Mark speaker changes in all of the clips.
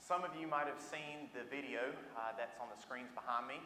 Speaker 1: Some of you might have seen the video that's on the screens behind me,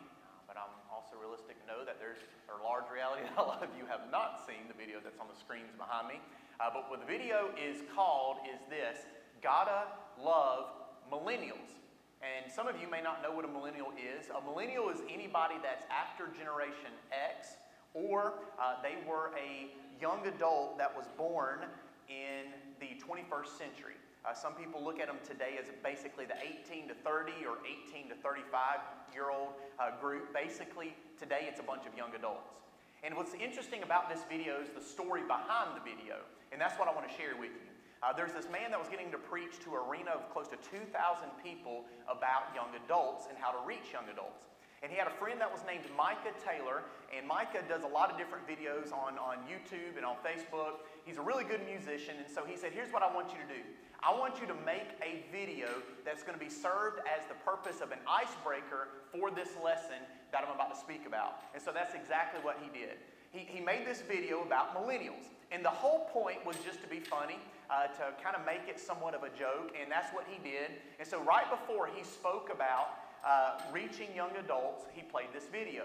Speaker 1: but I'm also realistic to know that there's a large reality that a lot of you have not seen the video that's on the screens behind me. But what the video is called is this: Gotta Love Millennials. And some of you may not know what a millennial is. A millennial is anybody that's after Generation X, or they were a young adult that was born in the 21st century. Some people look at them today as basically the 18 to 30 or 18 to 35-year-old group. Basically, today it's a bunch of young adults. And what's interesting about this video is the story behind the video, and that's what I want to share with you. There's this man that was getting to preach to an arena of close to 2,000 people about young adults and how to reach young adults. And he had a friend that was named Micah Taylor, and Micah does a lot of different videos on YouTube and on Facebook. He's a really good musician, and so he said, here's what I want you to do. I want you to make a video that's going to be served as the purpose of an icebreaker for this lesson that I'm about to speak about. And so that's exactly what he did. He made this video about millennials, and the whole point was just to be funny, to kind of make it somewhat of a joke, and that's what he did. And so right before he spoke about reaching young adults, he played this video.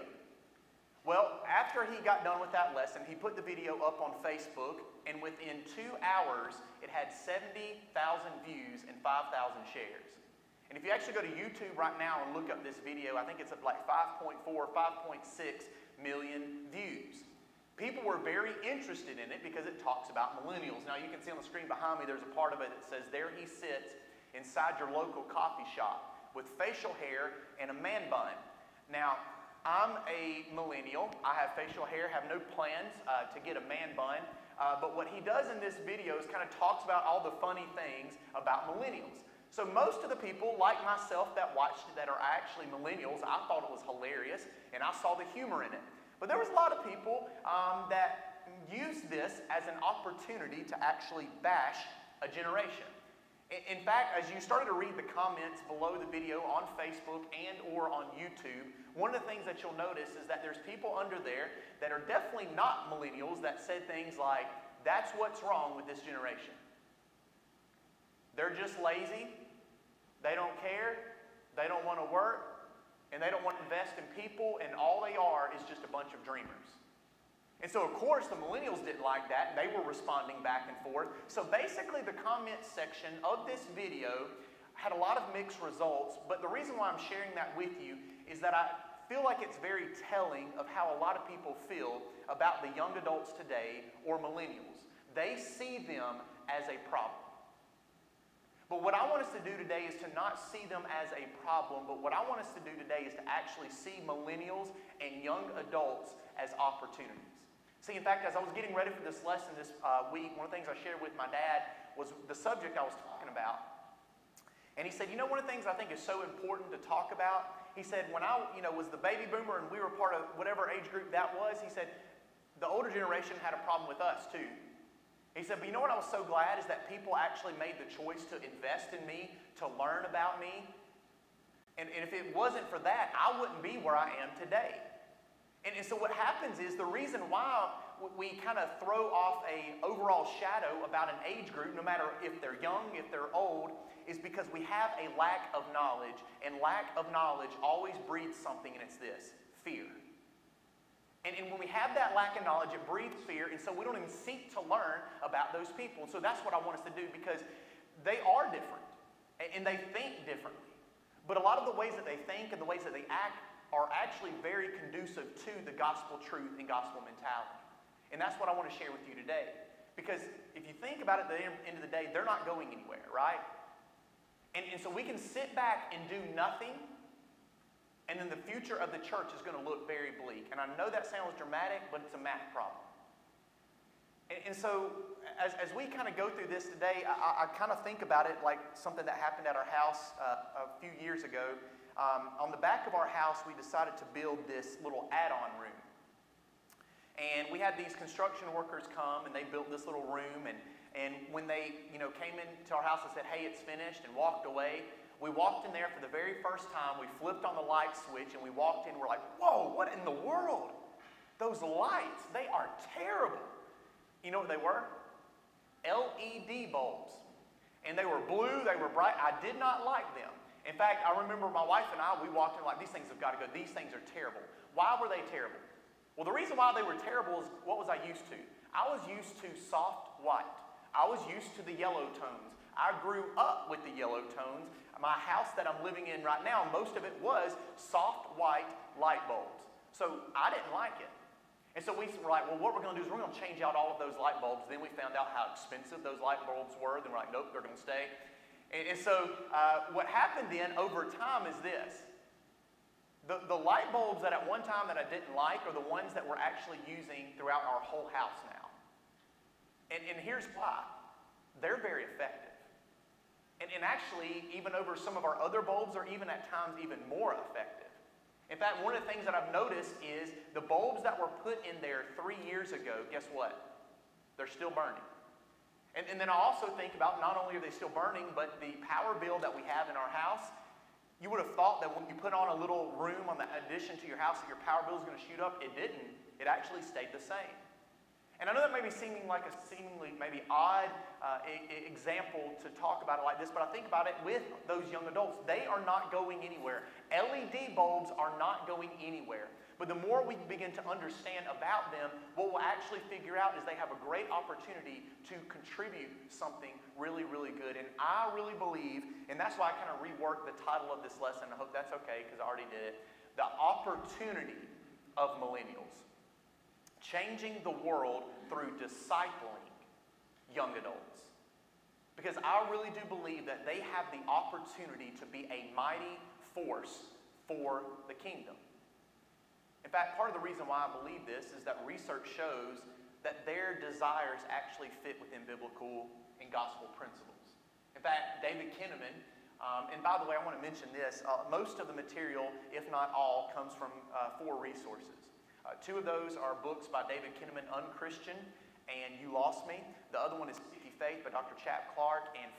Speaker 1: Well, after he got done with that lesson, he put the video up on Facebook, and within 2 hours, it had 70,000 views and 5,000 shares. And if you actually go to YouTube right now and look up this video, I think it's at like 5.4, 5.6 million views. People were very interested in it because it talks about millennials. Now, you can see on the screen behind me, there's a part of it that says, there he sits inside your local coffee shop with facial hair and a man bun. Now, I'm a millennial. I have facial hair, have no plans to get a man bun. But what he does in this video is kind of talks about all the funny things about millennials. So most of the people, like myself, that watched it that are actually millennials, I thought it was hilarious, and I saw the humor in it. But there was a lot of people that used this as an opportunity to actually bash a generation. In fact, as you started to read the comments below the video on Facebook and or on YouTube, one of the things that you'll notice is that there's people under there that are definitely not millennials that said things like, that's what's wrong with this generation. They're just lazy, they don't care, they don't want to work, and they don't want to invest in people, and all they are is just a bunch of dreamers. And so, of course, the millennials didn't like that, and they were responding back and forth. So basically, the comment section of this video had a lot of mixed results, but the reason why I'm sharing that with you is that I feel like it's very telling of how a lot of people feel about the young adults today, or millennials. They see them as a problem. But what I want us to do today is to not see them as a problem, but what I want us to do today is to actually see millennials and young adults as opportunities. See, in fact, as I was getting ready for this lesson this week, one of the things I shared with my dad was the subject I was talking about. And he said, you know, one of the things I think is so important to talk about, he said, when I was the baby boomer and we were part of whatever age group that was, he said, the older generation had a problem with us too. He said, but you know what I was so glad is that people actually made the choice to invest in me, to learn about me. And if it wasn't for that, I wouldn't be where I am today. And so what happens is the reason why we kind of throw off an overall shadow about an age group, no matter if they're young, if they're old, is because we have a lack of knowledge. And lack of knowledge always breeds something, and it's this: fear. And when we have that lack of knowledge, it breeds fear, and so we don't even seek to learn about those people. And so that's what I want us to do, because they are different, and they think differently. But a lot of the ways that they think and the ways that they act are actually very conducive to the gospel truth and gospel mentality. And that's what I want to share with you today. Because if you think about it, at the end of the day, they're not going anywhere, right? And so we can sit back and do nothing, and then the future of the church is going to look very bleak. And I know that sounds dramatic, but it's a math problem. And so as we kind of go through this today, I kind of think about it like something that happened at our house a few years ago. On the back of our house, we decided to build this little add-on room. And we had these construction workers come, and they built this little room. And when they came into our house and said, hey, it's finished, and walked away, we walked in there for the very first time. We flipped on the light switch, and we walked in. We're like, whoa, what in the world? Those lights, they are terrible. You know what they were? LED bulbs. And they were blue, they were bright. I did not like them. In fact, I remember my wife and I, we walked in like, these things have got to go. These things are terrible. Why were they terrible? Well, the reason why they were terrible is, what was I used to? I was used to soft white. I was used to the yellow tones. I grew up with the yellow tones. My house that I'm living in right now, most of it was soft white light bulbs. So I didn't like it. And so we were like, well, what we're going to do is we're going to change out all of those light bulbs. Then we found out how expensive those light bulbs were. Then we're like, nope, they're going to stay. And so what happened then over time is this. The light bulbs that at one time that I didn't like are the ones that we're actually using throughout our whole house now. And here's why. They're very effective. And actually, even over some of our other bulbs are even at times even more effective. In fact, one of the things that I've noticed is the bulbs that were put in there 3 years ago, guess what? They're still burning. And then I also think about not only are they still burning, but the power bill that we have in our house, you would have thought that when you put on a little room on the addition to your house that your power bill is going to shoot up. It didn't. It actually stayed the same. And I know that may be seeming like a seemingly maybe odd example to talk about it like this, but I think about it with those young adults. They are not going anywhere. LED bulbs are not going anywhere. But the more we begin to understand about them, what we'll actually figure out is they have a great opportunity to contribute something really, really good. And I really believe, and that's why I kind of reworked the title of this lesson. I hope that's okay because I already did it. The opportunity of millennials. Changing the world through discipling young adults. Because I really do believe that they have the opportunity to be a mighty force for the kingdom. In fact, part of the reason why I believe this is that research shows that their desires actually fit within biblical and gospel principles. In fact, David Kinnaman, and by the way, I want to mention this, most of the material, if not all, comes from 4 resources. 2 of those are books by David Kinnaman, Unchristian and You Lost Me. The other one is Sticky Faith by Dr. Chap Clark and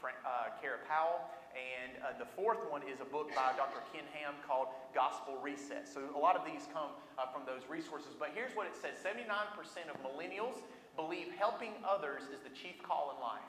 Speaker 1: Kara Powell. And the 4th one is a book by Dr. Ken Ham called Gospel Reset. So a lot of these come from those resources. But here's what it says. 79% of millennials believe helping others is the chief call in life.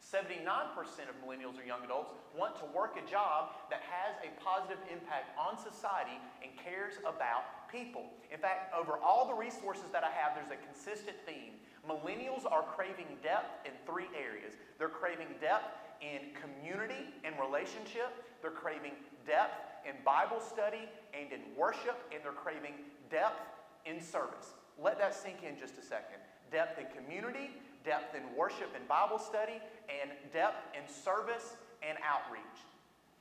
Speaker 1: 79% of millennials or young adults want to work a job that has a positive impact on society and cares about people. In fact, over all the resources that I have, there's a consistent theme. Millennials are craving depth in 3 areas. They're craving depth in community and relationship. They're craving depth in Bible study and in worship. And they're craving depth in service. Let that sink in just a second. Depth in community, depth in worship and Bible study, and depth in service and outreach.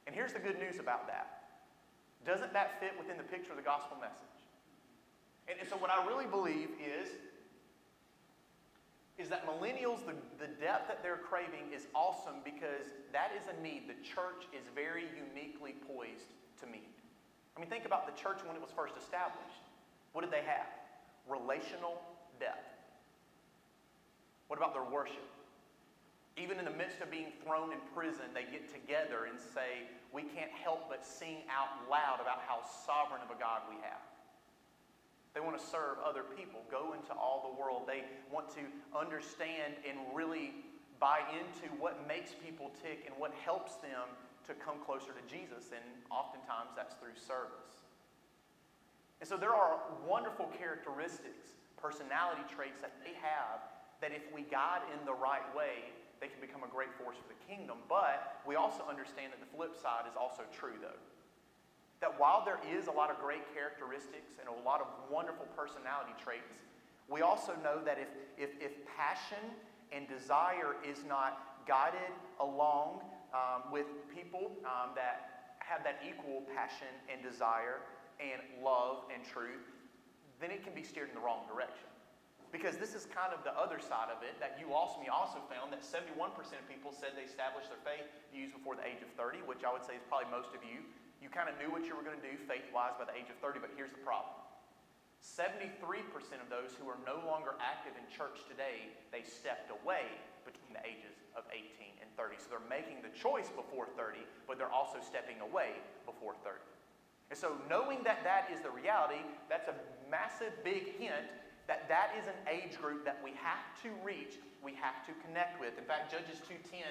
Speaker 1: And here's the good news about that. Doesn't that fit within the picture of the gospel message? And so what I really believe is that millennials, the depth that they're craving is awesome because that is a need the church is very uniquely poised to meet. I mean, think about the church when it was first established. What did they have? Relational depth. What about their worship? Even in the midst of being thrown in prison, they get together and say, we can't help but sing out loud about how sovereign of a God we have. They want to serve other people, go into all the world. They want to understand and really buy into what makes people tick and what helps them to come closer to Jesus. And oftentimes that's through service. And so there are wonderful characteristics, personality traits that they have that if we guide in the right way, they can become a great force for the kingdom. But we also understand that the flip side is also true, though. That while there is a lot of great characteristics and a lot of wonderful personality traits, we also know that if passion and desire is not guided along with people that have that equal passion and desire and love and truth, then it can be steered in the wrong direction. Because this is kind of the other side of it that You Lost Me also found that 71% of people said they established their faith views before the age of 30, which I would say is probably most of you. You kind of knew what you were going to do faith-wise by the age of 30, but here's the problem. 73% of those who are no longer active in church today, they stepped away between the ages of 18 and 30. So they're making the choice before 30, but they're also stepping away before 30. And so knowing that that is the reality, that's a massive big hint that that is an age group that we have to reach, we have to connect with. In fact, Judges 2:10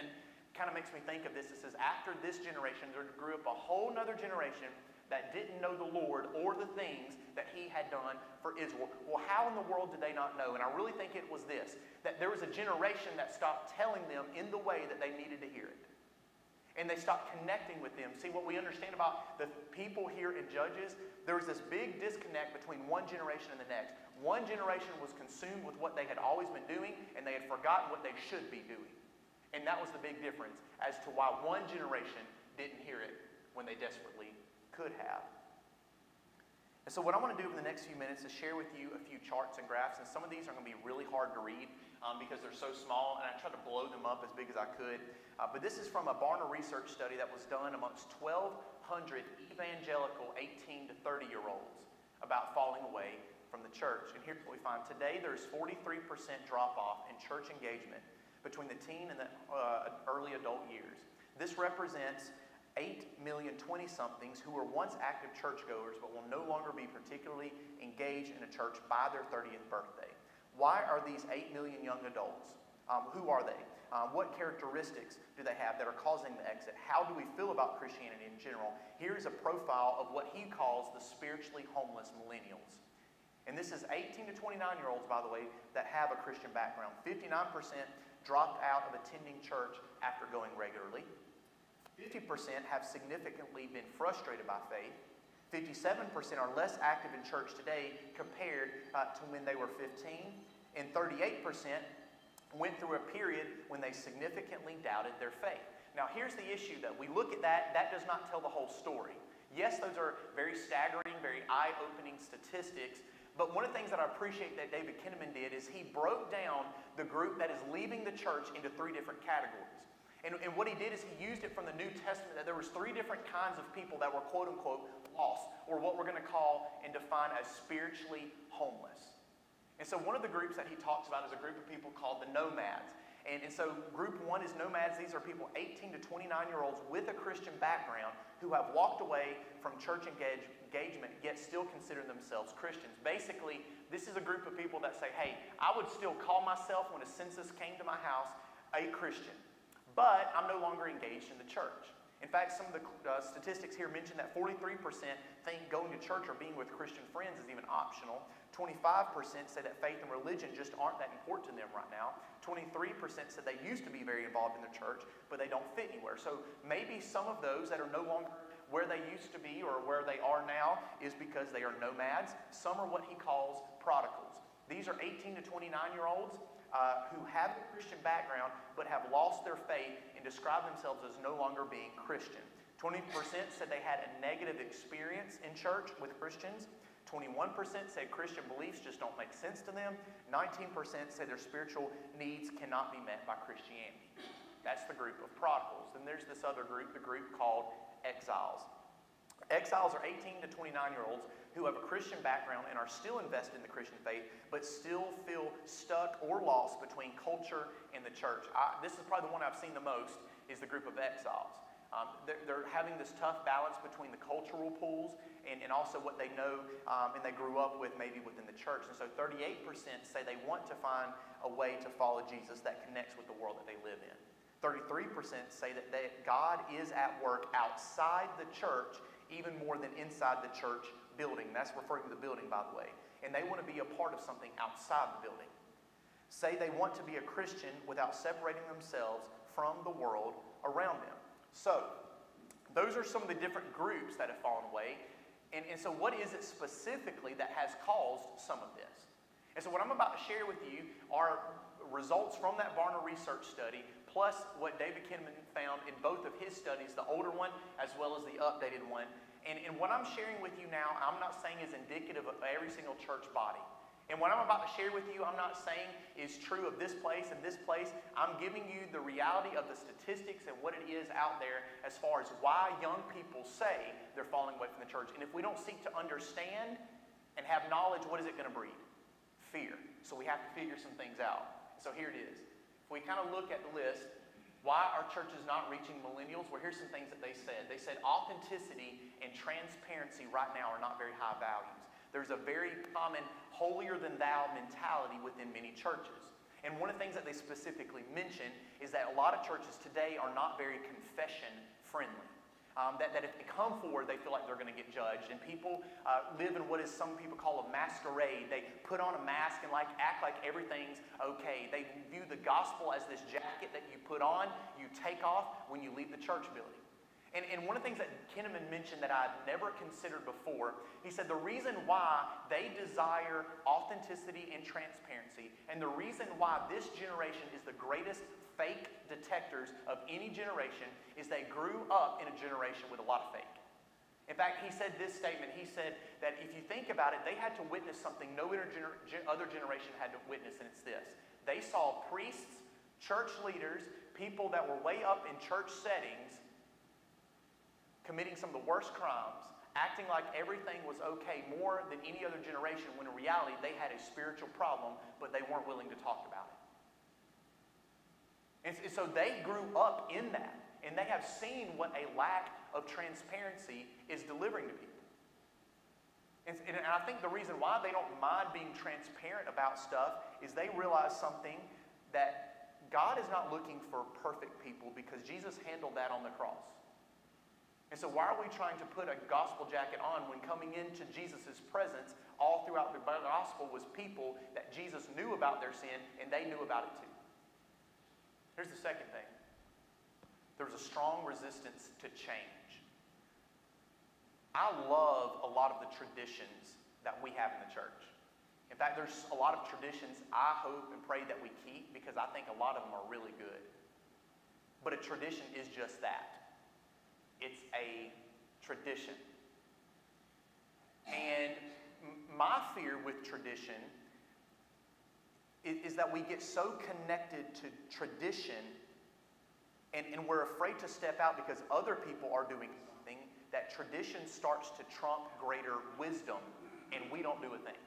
Speaker 1: kind of makes me think of this. It says, after this generation, there grew up a whole nother generation that didn't know the Lord or the things that he had done for Israel. Well, how in the world did they not know? And I really think it was this, that there was a generation that stopped telling them in the way that they needed to hear it. And they stopped connecting with them. See, what we understand about the people here in Judges, there was this big disconnect between one generation and the next. One generation was consumed with what they had always been doing, and they had forgotten what they should be doing. And that was the big difference as to why one generation didn't hear it when they desperately could have. And so what I want to do over the next few minutes is share with you a few charts and graphs. And some of these are going to be really hard to read because they're so small, and I tried to blow them up as big as I could. But this is from a Barna research study that was done amongst 1,200 evangelical 18 to 30-year-olds about falling away from the church. And here's what we find. Today, there's 43% drop-off in church engagement between the teen and the early adult years. This represents 8 million 20-somethings who were once active churchgoers but will no longer be particularly engaged in a church by their 30th birthday. Why are these 8 million young adults? Who are they? What characteristics do they have that are causing the exit? How do we feel about Christianity in general? Here's a profile of what he calls the spiritually homeless millennials. And this is 18 to 29-year-olds, by the way, that have a Christian background. 59% dropped out of attending church after going regularly. 50% have significantly been frustrated by faith. 57% are less active in church today compared to when they were 15. And 38% went through a period when they significantly doubted their faith. Now, here's the issue, that we look at that does not tell the whole story. Yes, those are very staggering, very eye-opening statistics. But one of the things that I appreciate that David Kinnaman did is he broke down the group that is leaving the church into 3 different categories. And what he did is he used it from the New Testament, that there was 3 different kinds of people that were quote-unquote lost, or what we're going to call and define as spiritually homeless. And so one of the groups that he talks about is a group of people called the nomads. And so group 1 is nomads. These are people 18 to 29-year-olds with a Christian background who have walked away from church engagement, yet still consider themselves Christians. Basically, this is a group of people that say, hey, I would still call myself, when a census came to my house, a Christian, but I'm no longer engaged in the church. In fact, some of the statistics here mention that 43% think going to church or being with Christian friends is even optional. 25% say that faith and religion just aren't that important to them right now. 23% said they used to be very involved in the church, but they don't fit anywhere. So maybe some of those that are no longer where they used to be or where they are now is because they are nomads. Some are what he calls prodigals. These are 18 to 29-year-olds who have a Christian background but have lost their faith and describe themselves as no longer being Christian. 20% said they had a negative experience in church with Christians. 21% said Christian beliefs just don't make sense to them. 19% said their spiritual needs cannot be met by Christianity. That's the group of prodigals. Then there's this other group, the group called exiles. Exiles are 18 to 29-year-olds who have a Christian background and are still invested in the Christian faith, but still feel stuck or lost between culture and the church. This is probably the one I've seen the most, is the group of exiles. They're having this tough balance between the cultural pools and also what they know and they grew up with maybe within the church. And so 38% say they want to find a way to follow Jesus that connects with the world that they live in. 33% say that God is at work outside the church even more than inside the church building. That's referring to the building, by the way. And they want to be a part of something outside the building. Say they want to be a Christian without separating themselves from the world around them. So, those are some of the different groups that have fallen away. And so what is it specifically that has caused some of this? And so what I'm about to share with you are results from that Barna research study, plus what David Kinnaman found in both of his studies, the older one as well as the updated one. And what I'm sharing with you now, I'm not saying is indicative of every single church body. And what I'm about to share with you, I'm not saying is true of this place and this place. I'm giving you the reality of the statistics and what it is out there as far as why young people say they're falling away from the church. And if we don't seek to understand and have knowledge, what is it going to breed? Fear. So we have to figure some things out. So here it is. If we kind of look at the list, why are churches not reaching millennials? Well, here's some things that they said. They said authenticity and transparency right now are not very high values. There's a very common holier-than-thou mentality within many churches. And one of the things that they specifically mention is that a lot of churches today are not very confession friendly. That if they come forward, they feel like they're going to get judged. And people live in what is some people call a masquerade. They put on a mask and act like everything's okay. They view the gospel as this jacket that you put on, you take off when you leave the church building. And one of the things that Kinnaman mentioned that I'd never considered before, he said the reason why they desire authenticity and transparency, and the reason why this generation is the greatest fake detectors of any generation, is they grew up in a generation with a lot of fake. In fact, he said this statement. He said that if you think about it, they had to witness something no other generation had to witness, and it's this. They saw priests, church leaders, people that were way up in church settings committing some of the worst crimes, acting like everything was okay more than any other generation, when in reality they had a spiritual problem, but they weren't willing to talk about it. And so they grew up in that, and they have seen what a lack of transparency is delivering to people. And I think the reason why they don't mind being transparent about stuff is they realize something, that God is not looking for perfect people, because Jesus handled that on the cross. And so why are we trying to put a gospel jacket on when coming into Jesus' presence all throughout the gospel was people that Jesus knew about their sin and they knew about it too? Here's the second thing. There was a strong resistance to change. I love a lot of the traditions that we have in the church. In fact, there's a lot of traditions I hope and pray that we keep, because I think a lot of them are really good. But a tradition is just that. It's a tradition. And my fear with tradition is that we get so connected to tradition, and we're afraid to step out because other people are doing something, that tradition starts to trump greater wisdom, and we don't do a thing.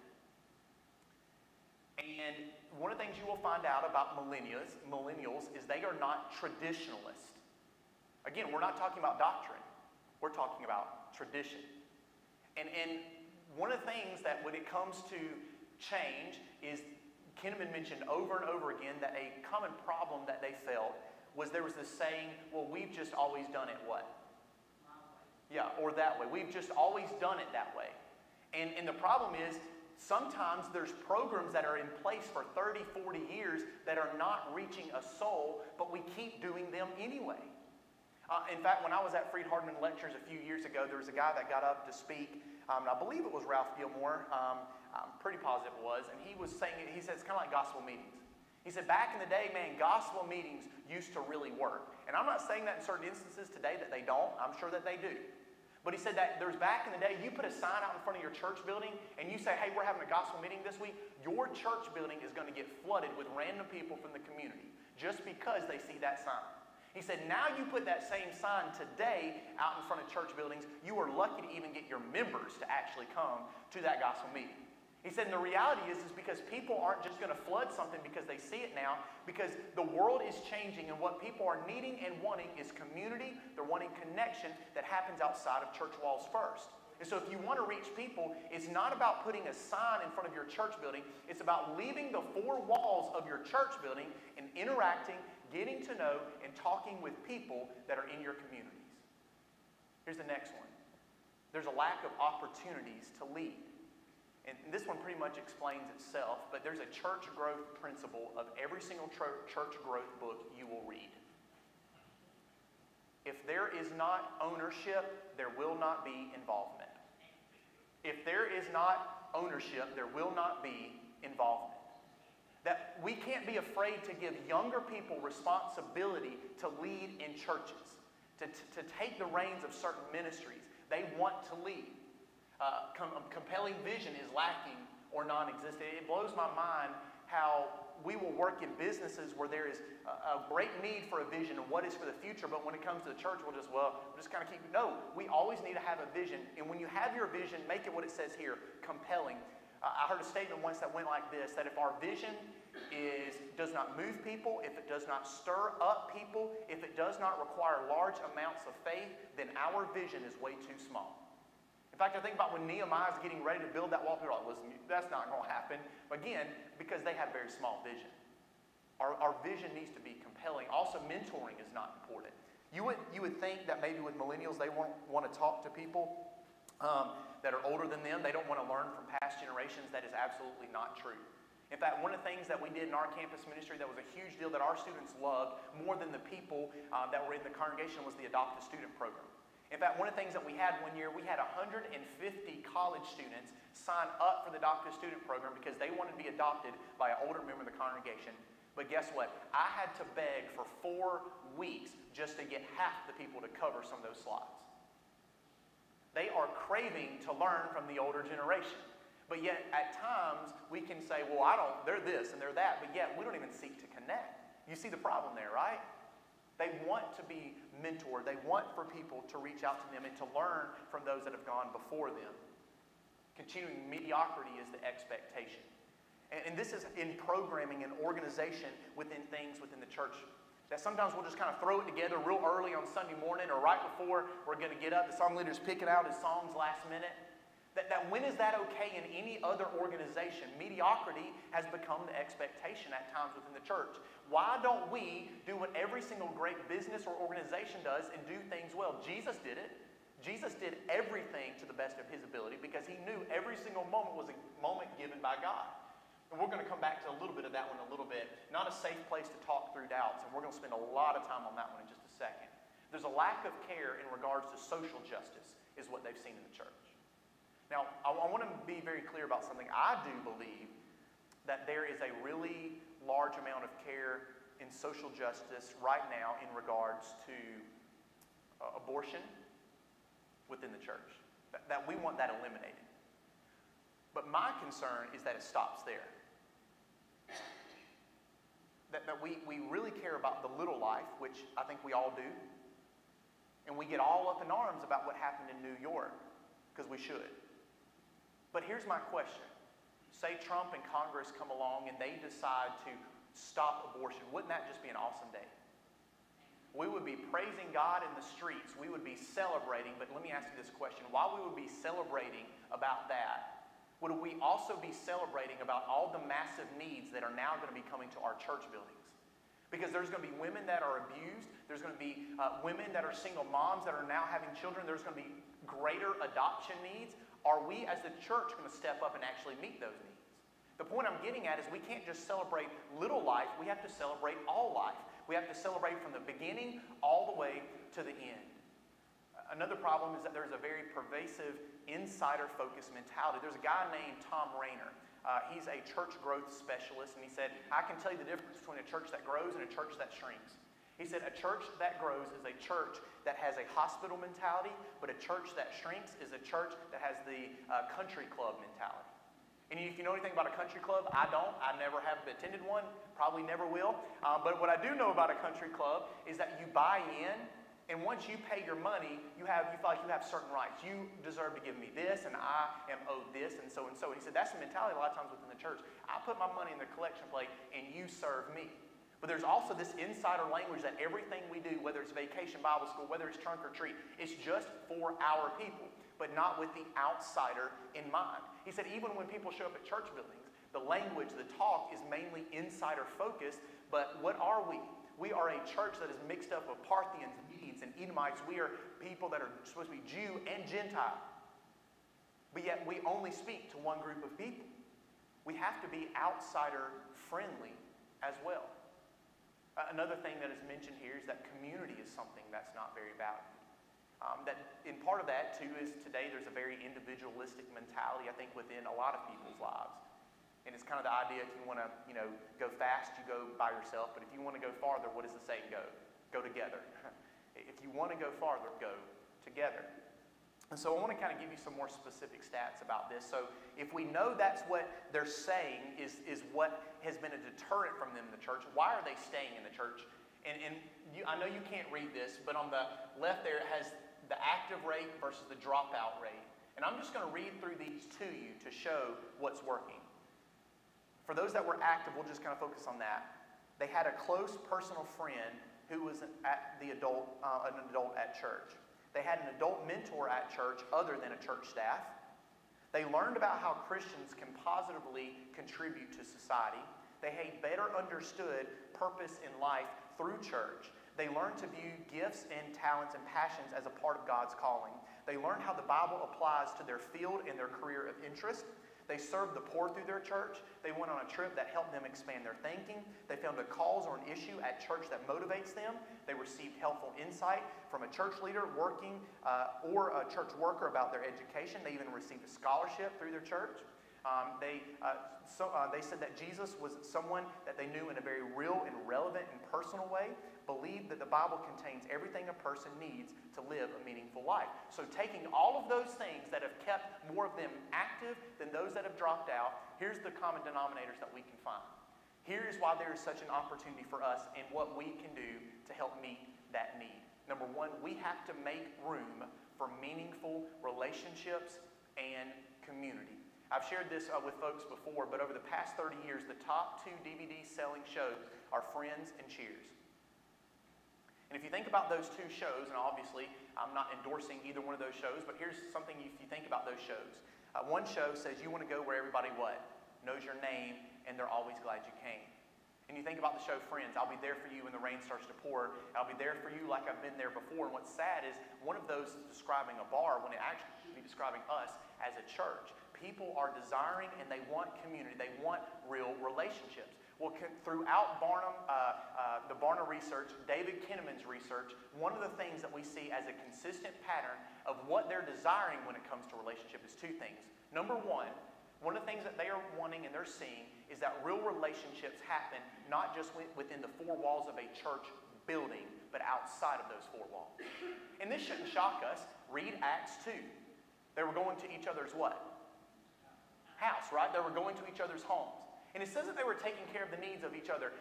Speaker 1: And one of the things you will find out about millennials is they are not traditionalists. Again, we're not talking about doctrine. We're talking about tradition. And one of the things that when it comes to change is, Kinnaman mentioned over and over again that a common problem that they felt was there was this saying, well, we've just always done it what? Yeah, or that way. We've just always done it that way. And the problem is, sometimes there's programs that are in place for 30, 40 years that are not reaching a soul, but we keep doing them anyway. In fact, when I was at Freed-Hardeman Lectures a few years ago, there was a guy that got up to speak, and I believe it was Ralph Gilmore, I'm pretty positive it was, and he was saying, he said it's kind of like gospel meetings. He said back in the day, man, gospel meetings used to really work. And I'm not saying that in certain instances today that they don't. I'm sure that they do. But he said that there's back in the day, you put a sign out in front of your church building and you say, hey, we're having a gospel meeting this week. Your church building is going to get flooded with random people from the community just because they see that sign. He said, now you put that same sign today out in front of church buildings, you are lucky to even get your members to actually come to that gospel meeting. He said, and the reality is because people aren't just going to flood something because they see it now, because the world is changing, and what people are needing and wanting is community. They're wanting connection that happens outside of church walls first. And so if you want to reach people, it's not about putting a sign in front of your church building. It's about leaving the four walls of your church building and interacting, getting to know, and talking with people that are in your communities. Here's the next one. There's a lack of opportunities to lead. And this one pretty much explains itself, but there's a church growth principle of every single church growth book you will read. If there is not ownership, there will not be involvement. If there is not ownership, there will not be involvement. That we can't be afraid to give younger people responsibility to lead in churches, to take the reins of certain ministries. They want to lead. Compelling vision is lacking or non-existent. It blows my mind how we will work in businesses where there is a great need for a vision and what is for the future, but when it comes to the church, we'll just kind of keep it. No, we always need to have a vision, and when you have your vision, make it what it says here, compelling. I heard a statement once that went like this, that if our vision does not move people, if it does not stir up people, if it does not require large amounts of faith, then our vision is way too small. In fact, I think about when Nehemiah is getting ready to build that wall, people are like, listen, that's not going to happen. Again, because they had very small vision. Our vision needs to be compelling. Also, mentoring is not important. You would think that maybe with millennials, they won't want to talk to people that are older than them. They don't want to learn from past generations. That is absolutely not true. In fact, one of the things that we did in our campus ministry that was a huge deal that our students loved more than the people that were in the congregation was the Adopt a Student program. In fact, one of the things that we had one year, we had 150 college students sign up for the Adopt a Student program because they wanted to be adopted by an older member of the congregation. But guess what? I had to beg for 4 weeks just to get half the people to cover some of those slots. They are craving to learn from the older generation. But yet, at times, we can say, well, they're this and they're that, but yet we don't even seek to connect. You see the problem there, right? They want to be mentored. They want for people to reach out to them and to learn from those that have gone before them. Continuing mediocrity is the expectation. And this is in programming and organization within things within the church. That sometimes we'll just kind of throw it together real early on Sunday morning or right before we're going to get up. The song leader's picking out his songs last minute. That when is that okay in any other organization? Mediocrity has become the expectation at times within the church. Why don't we do what every single great business or organization does and do things well? Jesus did it. Jesus did everything to the best of his ability because he knew every single moment was a moment given by God. And we're going to come back to a little bit of that one in a little bit. Not a safe place to talk through doubts, and we're going to spend a lot of time on that one in just a second. There's a lack of care in regards to social justice is what they've seen in the church. Now, I want to be very clear about something. I do believe that there is a really large amount of care in social justice right now in regards to abortion within the church. That we want that eliminated. But my concern is that it stops there. That we really care about the little life, which I think we all do. And we get all up in arms about what happened in New York, because we should. But here's my question. Say Trump and Congress come along and they decide to stop abortion. Wouldn't that just be an awesome day? We would be praising God in the streets. We would be celebrating. But let me ask you this question. While we would be celebrating about that, would we also be celebrating about all the massive needs that are now going to be coming to our church buildings? Because there's going to be women that are abused. There's going to be women that are single moms that are now having children. There's going to be greater adoption needs. Are we as the church going to step up and actually meet those needs? The point I'm getting at is we can't just celebrate little life. We have to celebrate all life. We have to celebrate from the beginning all the way to the end. Another problem is that there's a very pervasive insider-focused mentality. There's a guy named Tom Rainer. He's a church growth specialist, and he said, I can tell you the difference between a church that grows and a church that shrinks. He said, a church that grows is a church that has a hospital mentality, but a church that shrinks is a church that has the country club mentality. And if you know anything about a country club, I don't. I never have attended one, probably never will. But what I do know about a country club is that you buy in, and once you pay your money, you feel like you have certain rights. You deserve to give me this, and I am owed this, and so and so. And he said that's the mentality a lot of times within the church. I put my money in the collection plate, and you serve me. But there's also this insider language that everything we do, whether it's vacation Bible school, whether it's trunk or treat, it's just for our people, but not with the outsider in mind. He said even when people show up at church buildings, the language, the talk is mainly insider focused, but what are we? We are a church that is mixed up of Parthians, Medes, and Edomites. We are people that are supposed to be Jew and Gentile. But yet we only speak to one group of people. We have to be outsider friendly as well. Another thing that is mentioned here is that community is something that's not very valued. In part of that, too, is today there's a very individualistic mentality, I think, within a lot of people's lives. And it's kind of the idea if you want to, go fast, you go by yourself. But if you want to go farther, what does the saying go? Go together. If you want to go farther, go together. And so I want to kind of give you some more specific stats about this. So if we know that's what they're saying is what has been a deterrent from them in the church, why are they staying in the church? I know you can't read this, but on the left there it has the active rate versus the dropout rate. And I'm just going to read through these to you to show what's working. For those that were active, we'll just kind of focus on that. They had a close personal friend who was an adult at church. They had an adult mentor at church other than a church staff. They learned about how Christians can positively contribute to society. They better understood purpose in life through church. They learned to view gifts and talents and passions as a part of God's calling. They learned how the Bible applies to their field and their career of interest. They served the poor through their church. They went on a trip that helped them expand their thinking. They found a cause or an issue at church that motivates them. They received helpful insight from a church leader working or a church worker about their education. They even received a scholarship through their church. They said that Jesus was someone that they knew in a very real and relevant and personal way, believed that the Bible contains everything a person needs to live a meaningful life. So taking all of those things that have kept more of them active than those that have dropped out, here's the common denominators that we can find. Here is why there is such an opportunity for us and what we can do to help meet that need. Number one, we have to make room for meaningful relationships and community. I've shared this with folks before, but over the past 30 years, the top 2 DVD selling shows are Friends and Cheers. And if you think about those 2 shows, and obviously I'm not endorsing either one of those shows, but here's something if you think about those shows. One show says you want to go where everybody what? Knows your name, and they're always glad you came. And you think about the show Friends, I'll be there for you when the rain starts to pour. I'll be there for you like I've been there before. And what's sad is one of those is describing a bar when it actually should be describing us as a church. People are desiring and they want community. They want real relationships. Well, throughout the Barna research, David Kinnaman's research, one of the things that we see as a consistent pattern of what they're desiring when it comes to relationship is 2 things. Number one of the things that they are wanting and they're seeing is that real relationships happen not just within the 4 walls of a church building, but outside of those 4 walls. And this shouldn't shock us. Read Acts 2. They were going to each other's what? House, right? They were going to each other's homes. And it says that they were taking care of the needs of each other.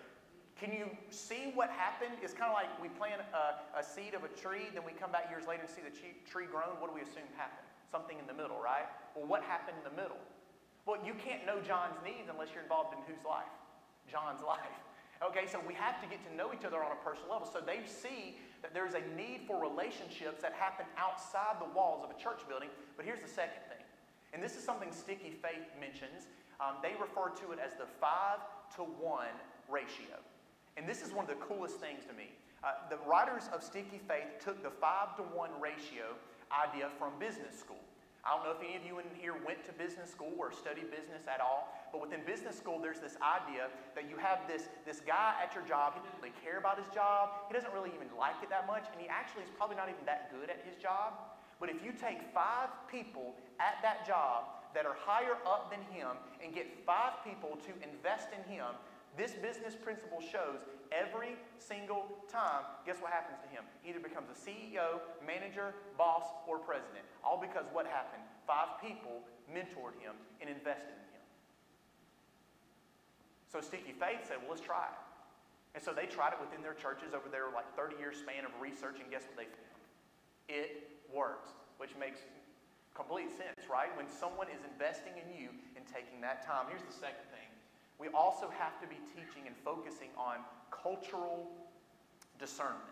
Speaker 1: Can you see what happened? It's kind of like we plant a seed of a tree, then we come back years later and see the tree grown. What do we assume happened? Something in the middle, right? Well, what happened in the middle? Well, you can't know John's needs unless you're involved in whose life? John's life. Okay, so we have to get to know each other on a personal level. So they see that there's a need for relationships that happen outside the walls of a church building. But here's the second thing. And this is something Sticky Faith mentions. They refer to it as the 5-to-1 ratio. And this is one of the coolest things to me. The writers of Sticky Faith took the 5-to-1 ratio idea from business school. I don't know if any of you in here went to business school or studied business at all, but within business school there's this idea that you have this guy at your job. He doesn't really care about his job. He doesn't really even like it that much, and he actually is probably not even that good at his job. But if you take 5 people at that job that are higher up than him and get 5 people to invest in him, this business principle shows every single time, guess what happens to him? He either becomes a CEO, manager, boss, or president. All because what happened? 5 people mentored him and invested in him. So Sticky Faith said, well, let's try it. And so they tried it within their churches over their 30-year span of research, and guess what they found? It works, which makes complete sense, right? When someone is investing in you and taking that time. Here's the second thing. We also have to be teaching and focusing on cultural discernment.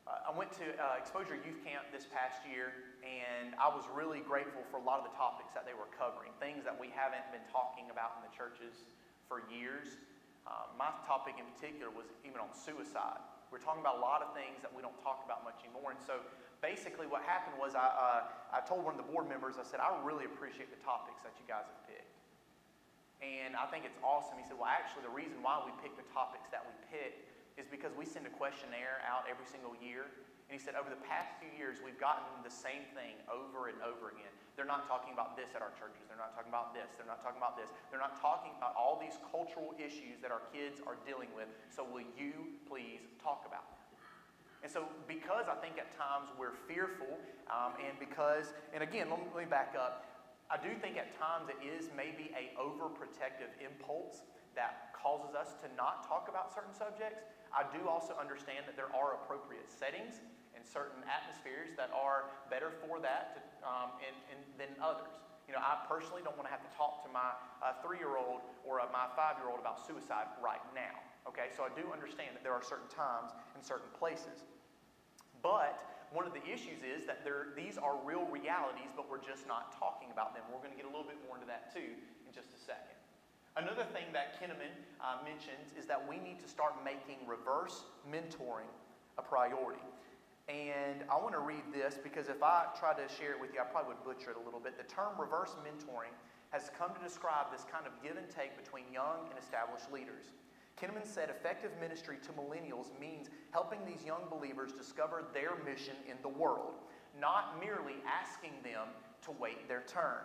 Speaker 1: I went to Exposure Youth Camp this past year, and I was really grateful for a lot of the topics that they were covering, things that we haven't been talking about in the churches for years. My topic in particular was even on suicide. We're talking about a lot of things that we don't talk about much anymore, and so basically what happened was I told one of the board members, I said, I really appreciate the topics that you guys have picked. And I think it's awesome. He said, well, actually, the reason why we pick the topics that we pick is because we send a questionnaire out every single year. And he said, over the past few years, we've gotten the same thing over and over again. They're not talking about this at our churches. They're not talking about this. They're not talking about this. They're not talking about all these cultural issues that our kids are dealing with. So will you please talk about them? And so because I think at times we're fearful, and again, let me back up. I do think at times it is maybe an overprotective impulse that causes us to not talk about certain subjects. I do also understand that there are appropriate settings and certain atmospheres that are better for that than others. You know, I personally don't want to have to talk to my 3-year-old or my 5-year-old about suicide right now. Okay, so I do understand that there are certain times and certain places. But one of the issues is that these are real realities, but we're just not talking about them. We're going to get a little bit more into that too in just a second. Another thing that Kinnaman mentions is that we need to start making reverse mentoring a priority. And I want to read this because if I try to share it with you, I probably would butcher it a little bit. The term reverse mentoring has come to describe this kind of give and take between young and established leaders. Kinnaman said effective ministry to millennials means helping these young believers discover their mission in the world, not merely asking them to wait their turn.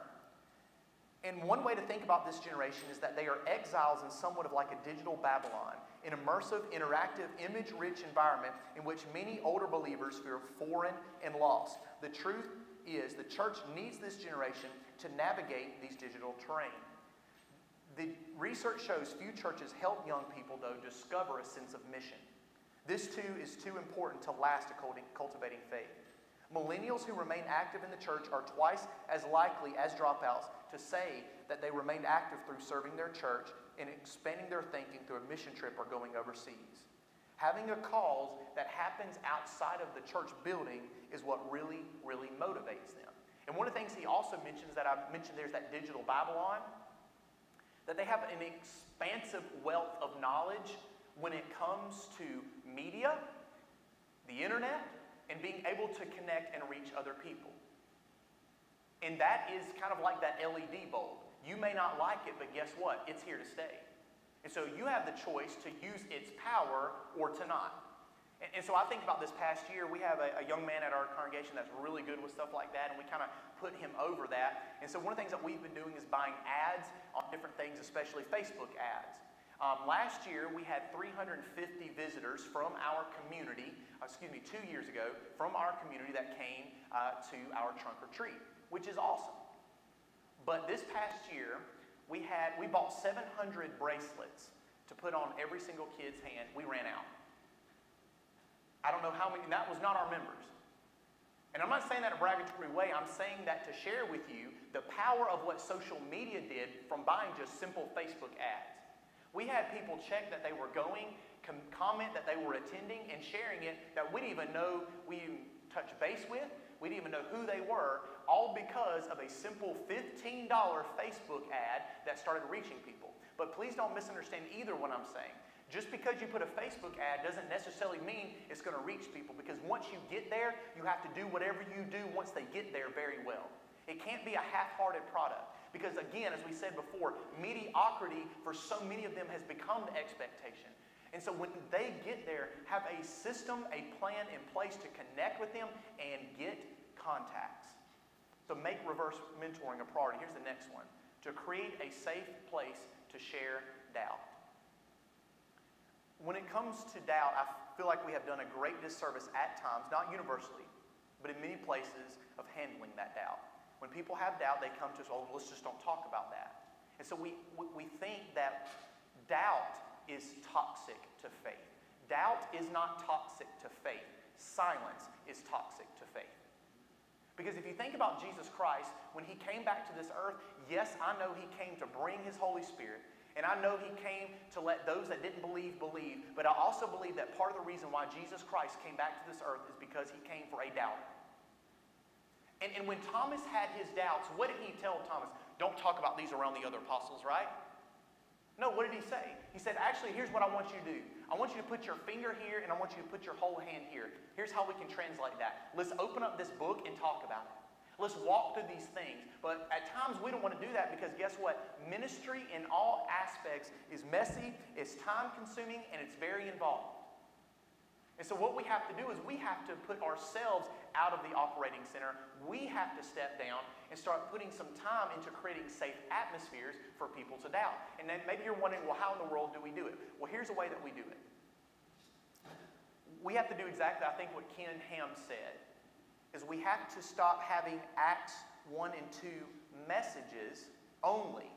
Speaker 1: And one way to think about this generation is that they are exiles in somewhat of like a digital Babylon, an immersive, interactive, image-rich environment in which many older believers feel foreign and lost. The truth is the church needs this generation to navigate these digital terrain. The research shows few churches help young people, though, discover a sense of mission. This, too, is too important to last to cultivating faith. Millennials who remain active in the church are twice as likely as dropouts to say that they remained active through serving their church and expanding their thinking through a mission trip or going overseas. Having a cause that happens outside of the church building is what really, really motivates them. And one of the things he also mentions that I mentioned there's that digital Babylon, that they have an expansive wealth of knowledge when it comes to media, the internet, and being able to connect and reach other people. And that is kind of like that LED bulb. You may not like it, but guess what? It's here to stay. And so you have the choice to use its power or to not. And so I think about this past year, we have a young man at our congregation that's really good with stuff like that, and we kind of put him over that. And so one of the things that we've been doing is buying ads on different things, especially Facebook ads. Last year, we had 350 visitors from our community, 2 years ago, from our community that came to our trunk or treat, which is awesome. But this past year, we bought 700 bracelets to put on every single kid's hand. We ran out. I don't know how many, and that was not our members. And I'm not saying that in a bragatory way. I'm saying that to share with you the power of what social media did from buying just simple Facebook ads. We had people check that they were going, comment that they were attending, and sharing it that we didn't even know we even touched base with. We didn't even know who they were, all because of a simple $15 Facebook ad that started reaching people. But please don't misunderstand either what I'm saying. Just because you put a Facebook ad doesn't necessarily mean it's going to reach people, because once you get there, you have to do whatever you do once they get there very well. It can't be a half-hearted product. Because again, as we said before, mediocrity for so many of them has become the expectation. And so when they get there, have a system, a plan in place to connect with them and get contacts. So make reverse mentoring a priority. Here's the next one. To create a safe place to share doubt. When it comes to doubt, I feel like we have done a great disservice at times, not universally, but in many places, of handling that doubt. When people have doubt, they come to us, oh, let's just don't talk about that. And so we think that doubt is toxic to faith. Doubt is not toxic to faith. Silence is toxic to faith. Because if you think about Jesus Christ, when he came back to this earth, yes, I know he came to bring his Holy Spirit. And I know he came to let those that didn't believe, believe. But I also believe that part of the reason why Jesus Christ came back to this earth is because he came for a doubter. And when Thomas had his doubts, what did he tell Thomas? Don't talk about these around the other apostles, right? No, what did he say? He said, actually, here's what I want you to do. I want you to put your finger here, and I want you to put your whole hand here. Here's how we can translate that. Let's open up this book and talk about it. Let's walk through these things. But at times, we don't want to do that because guess what? Ministry in all aspects is messy, it's time-consuming, and it's very involved. And so what we have to do is we have to put ourselves out of the operating center. We have to step down and start putting some time into creating safe atmospheres for people to doubt. And then maybe you're wondering, well, how in the world do we do it? Well, here's a way that we do it. We have to do exactly, I think, what Ken Ham said, is we have to stop having Acts 1 and 2 messages only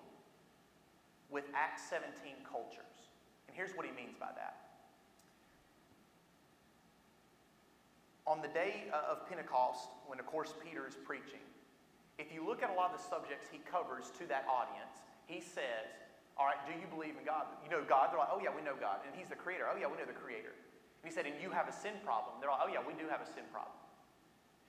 Speaker 1: with Acts 17 cultures. And here's what he means by that. On the day of Pentecost, when of course Peter is preaching, if you look at a lot of the subjects he covers to that audience, he says, all right, do you believe in God? You know God? They're like, oh yeah, we know God. And he's the creator. Oh yeah, we know the creator. And he said, and you have a sin problem. They're like, oh yeah, we do have a sin problem.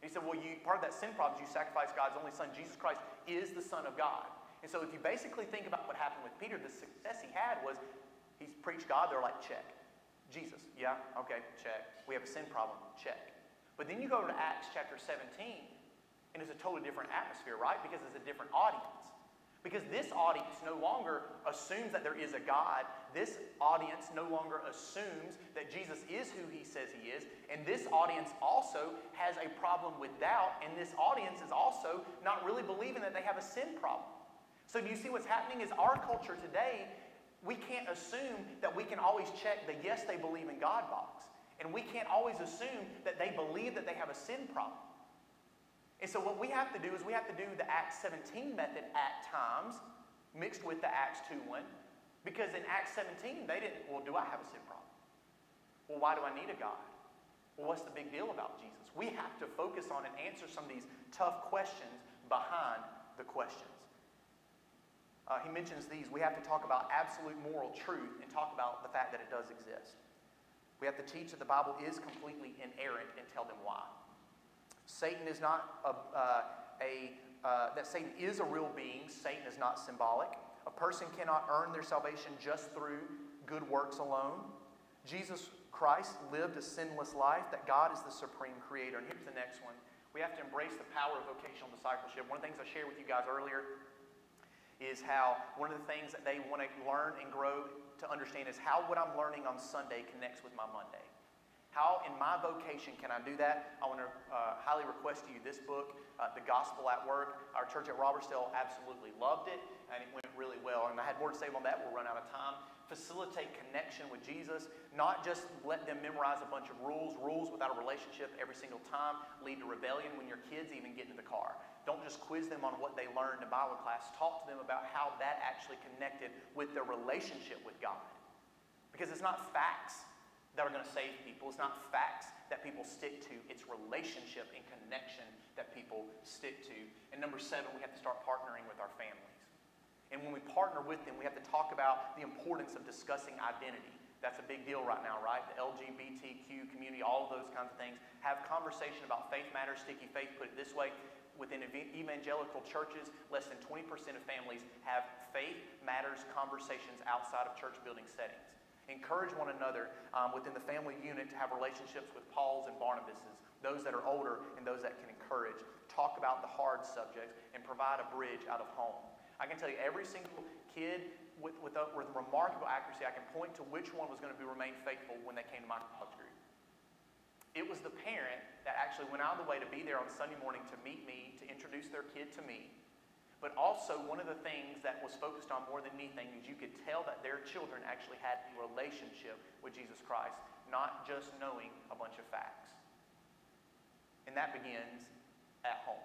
Speaker 1: And he said, well, part of that sin problem is you sacrifice God's only son. Jesus Christ is the Son of God. And so if you basically think about what happened with Peter, the success he had was He's preached God, they're like, check. Jesus, yeah, okay, check. We have a sin problem, check. But then you go to Acts chapter 17, and it's a totally different atmosphere, right? Because it's a different audience. Because this audience no longer assumes that there is a God. This audience no longer assumes that Jesus is who he says he is. And this audience also has a problem with doubt. And this audience is also not really believing that they have a sin problem. So do you see what's happening is our culture today, we can't assume that we can always check the yes, they believe in God box. And we can't always assume that they believe that they have a sin problem. And so what we have to do is we have to do the Acts 17 method at times, mixed with the Acts 2:1. Because in Acts 17, they didn't, well, do I have a sin problem? Well, why do I need a God? Well, what's the big deal about Jesus? We have to focus on and answer some of these tough questions behind the questions. He mentions these. We have to talk about absolute moral truth and talk about the fact that it does exist. We have to teach that the Bible is completely inerrant and tell them why. Satan is not that Satan is a real being. Satan is not symbolic. A person cannot earn their salvation just through good works alone. Jesus Christ lived a sinless life, that God is the supreme creator. And here's the next one. We have to embrace the power of vocational discipleship. One of the things I shared with you guys earlier is how one of the things that they want to learn and grow to understand is how what I'm learning on Sunday connects with my Monday. How in my vocation can I do that? I want to highly request to you this book, The Gospel at Work. Our church at Robertsdale absolutely loved it, and it went really well. And I had more to say on that. We'll run out of time. Facilitate connection with Jesus, not just let them memorize a bunch of rules. Rules without a relationship every single time lead to rebellion when your kids even get into the car. Don't just quiz them on what they learned in Bible class. Talk to them about how that actually connected with their relationship with God. Because it's not facts that are going to save people. It's not facts that people stick to. It's relationship and connection that people stick to. And number 7, we have to start partnering with our families. And when we partner with them, we have to talk about the importance of discussing identity. That's a big deal right now, right? The LGBTQ community, all of those kinds of things. Have conversation about faith matters, sticky faith. Put it this way, within evangelical churches, less than 20% of families have faith matters conversations outside of church building settings. Encourage one another within the family unit to have relationships with Pauls and Barnabases, those that are older and those that can encourage. Talk about the hard subjects and provide a bridge out of home. I can tell you every single kid with remarkable accuracy, I can point to which one was going to remain faithful when they came to my college group. It was the parent that actually went out of the way to be there on Sunday morning to meet me, to introduce their kid to me. But also, one of the things that was focused on more than anything is you could tell that their children actually had a relationship with Jesus Christ, not just knowing a bunch of facts. And that begins at home.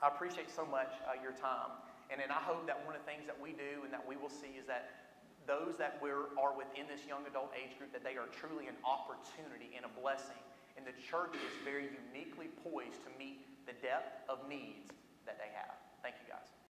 Speaker 1: I appreciate so much your time. And then I hope that one of the things that we do and that we will see is that those that are within this young adult age group, that they are truly an opportunity and a blessing. And the church is very uniquely poised to meet the depth of needs that they have. Thank you, guys.